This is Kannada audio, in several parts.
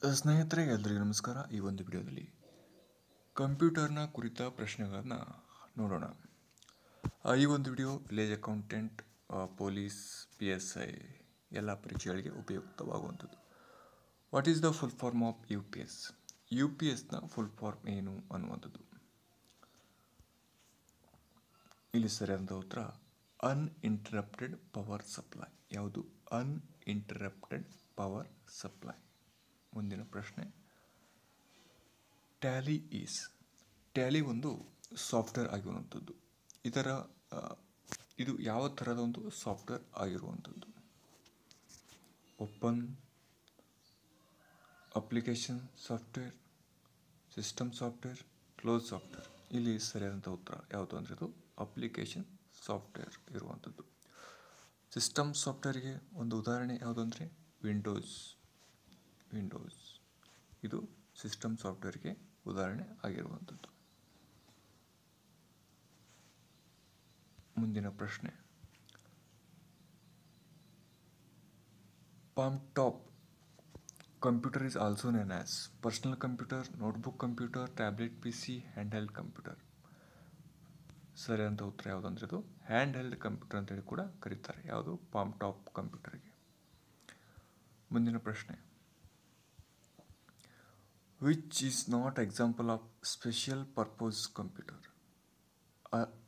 ಸ್ನೇಹಿತರೆ ಎಲ್ಲರಿಗೂ ನಮಸ್ಕಾರ. ಈ ಒಂದು ವಿಡಿಯೋದಲ್ಲಿ ಕಂಪ್ಯೂಟರ್ನ ಕುರಿತ ಪ್ರಶ್ನೆಗಳನ್ನು ನೋಡೋಣ. ಈ ಒಂದು video village accountant, police, PSI ಎಲ್ಲ ಪರೀಕ್ಷೆಗಳಿಗೆ ಉಪಯುಕ್ತವಾಗುವಂಥದ್ದು. What is the full form of UPS? UPSನ ಫುಲ್ ಫಾರ್ಮ್ ಏನು ಅನ್ನುವಂಥದ್ದು. ಇಲ್ಲಿ ಸರಿಯಾದ ಉತ್ತರ ಅನ್ಇಂಟರಪ್ಟೆಡ್ ಪವರ್ ಸಪ್ಲೈ. ಯಾವುದು? Uninterrupted power supply. ಮುಂದಿನ ಪ್ರಶ್ನೆ, ಟ್ಯಾಲಿ ಒಂದು ಸಾಫ್ಟ್ವೇರ್ ಆಗಿರುವಂಥದ್ದು. ಇದು ಯಾವ ಥರದ ಒಂದು ಸಾಫ್ಟ್ವೇರ್ ಆಗಿರುವಂಥದ್ದು? Open application software, system software, close software. ಇಲ್ಲಿ ಸರಿಯಾದಂಥ ಉತ್ತರ ಯಾವುದು ಅಂದರೆ ಇದು ಅಪ್ಲಿಕೇಶನ್ ಸಾಫ್ಟ್ವೇರ್ ಇರುವಂಥದ್ದು. ಸಿಸ್ಟಮ್ ಸಾಫ್ಟ್ವೇರ್ಗೆ ಒಂದು ಉದಾಹರಣೆ ಯಾವುದು ಅಂದರೆ ವಿಂಡೋಸ್. ಇದು ಸಿಸ್ಟಮ್ ಸಾಫ್ಟ್ವೇರ್ಗೆ ಉದಾಹರಣೆ ಆಗಿರುವಂಥದ್ದು. ಮುಂದಿನ ಪ್ರಶ್ನೆ, palm top computer is also name as personal computer, notebook computer, tablet PC, hand held computer. ಸರಿಯಾದಂಥ ಉತ್ತರ ಯಾವುದು ಅಂದರೆ ಇದು ಹ್ಯಾಂಡ್ ಹೆಲ್ಡ್ ಕಂಪ್ಯೂಟರ್ ಅಂತೇಳಿ ಕೂಡ ಕರೀತಾರೆ. ಯಾವುದು? ಪಾಮ್ ಟಾಪ್ ಕಂಪ್ಯೂಟರ್ಗೆ. ಮುಂದಿನ ಪ್ರಶ್ನೆ, which is not example of special purpose computer?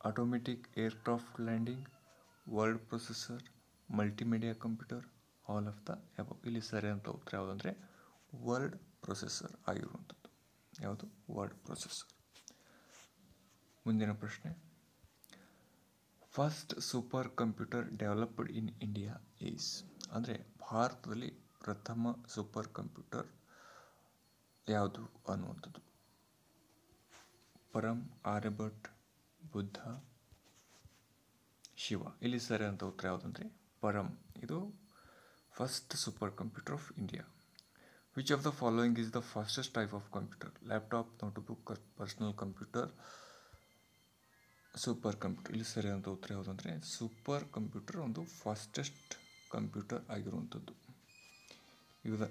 Automatic aircraft landing, word processor, multimedia computer, all of the above. ಇಲ್ಲಿ ಸರಿಯಾದಂಥ ಉತ್ತರ ಯಾವುದು ಅಂದರೆ ವರ್ಡ್ ಪ್ರೊಸೆಸರ್ ಆಗಿರುವಂಥದ್ದು. ಯಾವುದು? Word processor. ಮುಂದಿನ ಪ್ರಶ್ನೆ, first super computer developed in India is. ಅಂದರೆ ಭಾರತದಲ್ಲಿ ಪ್ರಥಮ ಸೂಪರ್ ಕಂಪ್ಯೂಟರ್ ಯಾವುದು ಅನ್ನುವಂಥದ್ದು? ಪರಂ, ಆರ್ಯಭಟ್, ಬುದ್ಧ, ಶಿವ. ಇಲ್ಲಿ ಸರಿಯಾದಂಥ ಉತ್ತರ ಯಾವುದು ಅಂದರೆ ಪರಂ. ಇದು first super computer of India. Which of the following is the fastest type of computer? Laptop, notebook, personal computer, super computer. ಇಲ್ಲಿ ಸರಿಯಾದಂಥ ಉತ್ತರ ಯಾವುದು ಅಂದರೆ ಸೂಪರ್ ಕಂಪ್ಯೂಟರ್ ಒಂದು ಫಾಸ್ಟೆಸ್ಟ್ ಕಂಪ್ಯೂಟರ್ ಆಗಿರುವಂಥದ್ದು. ಇವಾಗ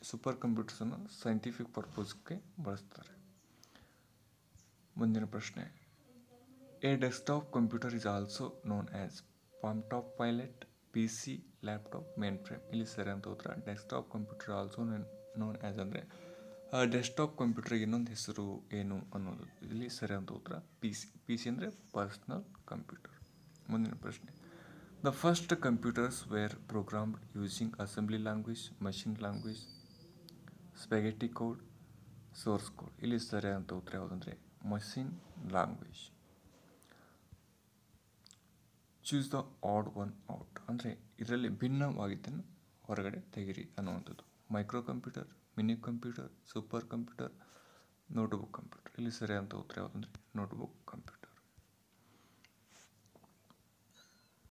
ಸೂಪರ್ ಕಂಪ್ಯೂಟರ್ಸನ್ನು ಸೈಂಟಿಫಿಕ್ ಪರ್ಪಸ್ಗೆ ಬಳಸ್ತಾರೆ. ಮುಂದಿನ ಪ್ರಶ್ನೆ, A desktop computer is also known as palm top pilot, PC, laptop, main frame. ಇಲ್ಲಿ ಸರಿಯಾದಂಥ ಉತ್ತರ desktop computer also known as ಅಂದರೆ ಡೆಸ್ಕ್ಟಾಪ್ ಕಂಪ್ಯೂಟರ್ಗೆ ಇನ್ನೊಂದು ಹೆಸರು ಏನು ಅನ್ನೋದು. ಇಲ್ಲಿ ಸರಿಯಾದಂಥ ಉತ್ತರ PC ಅಂದರೆ ಪರ್ಸನಲ್ ಕಂಪ್ಯೂಟರ್. ಮುಂದಿನ ಪ್ರಶ್ನೆ, the first computers were programmed using assembly language, machine language, spaghetti code, source code. ಇಲ್ಲಿ ಸರಿಯಾದಂಥ ಉತ್ತರ ಯಾವುದಂದರೆ machine language. Choose the odd one out. ಅಂದರೆ ಇದರಲ್ಲಿ ಭಿನ್ನವಾಗಿದ್ದನ್ನು ಹೊರಗಡೆ ತೆಗಿರಿ ಅನ್ನುವಂಥದ್ದು. Micro computer, mini computer, super computer, notebook computer. ಇಲ್ಲಿ ಸರಿಯಾದಂಥ ಉತ್ತರ ಯಾವುದಂದರೆ ನೋಟ್ಬುಕ್ ಕಂಪ್ಯೂಟರ್.